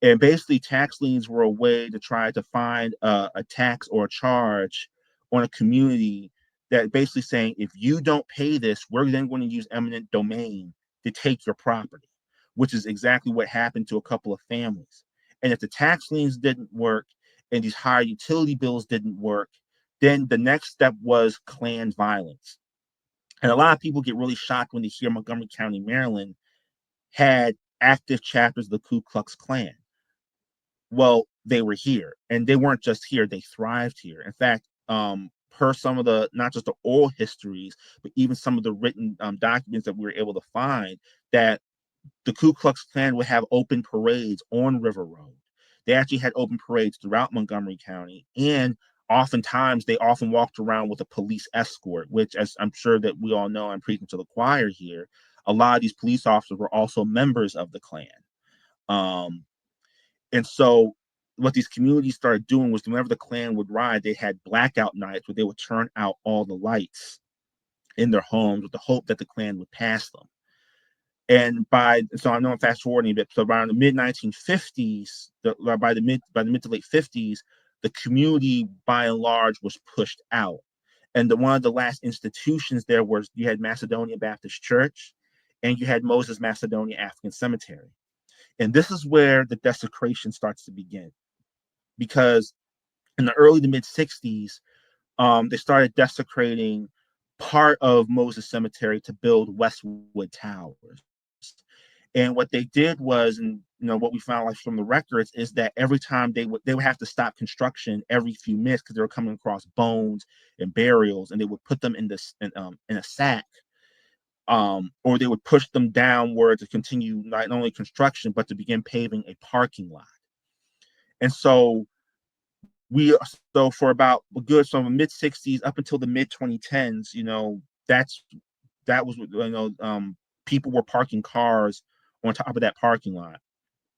And basically, tax liens were a way to try to find a tax or a charge on a community that basically saying, if you don't pay this, we're then going to use eminent domain to take your property, which is exactly what happened to a couple of families. And if the tax liens didn't work and these higher utility bills didn't work, then the next step was Klan violence. And a lot of people get really shocked when they hear Montgomery County, Maryland had active chapters of the Ku Klux Klan. Well, they were here, and they weren't just here; they thrived here. In fact, per some of the not just the oral histories, but even some of the written documents that we were able to find, that the Ku Klux Klan would have open parades on River Road. They actually had open parades throughout Montgomery County, and oftentimes they often walked around with a police escort, which, as I'm sure that we all know, I'm preaching to the choir here. A lot of these police officers were also members of the Klan. Um, and so what these communities started doing was whenever the Klan would ride, they had blackout nights where they would turn out all the lights in their homes with the hope that the Klan would pass them. And so I know I'm fast forwarding a bit. So around the mid 1950s, by the mid to late 50s, the community by and large was pushed out. And one of the last institutions there was, you had Macedonia Baptist Church, and you had Moses Macedonia African Cemetery. And this is where the desecration starts to begin, because in the early to mid 60s, they started desecrating part of Moses Cemetery to build Westwood Towers. And what they did was, and what we found like from the records, is that every time they would have to stop construction every few minutes because they were coming across bones and burials, and they would put them in a sack, or they would push them downward to continue not only construction but to begin paving a parking lot. And so for about a good from the mid 60s up until the mid 2010s, that's that was people were parking cars on top of that parking lot.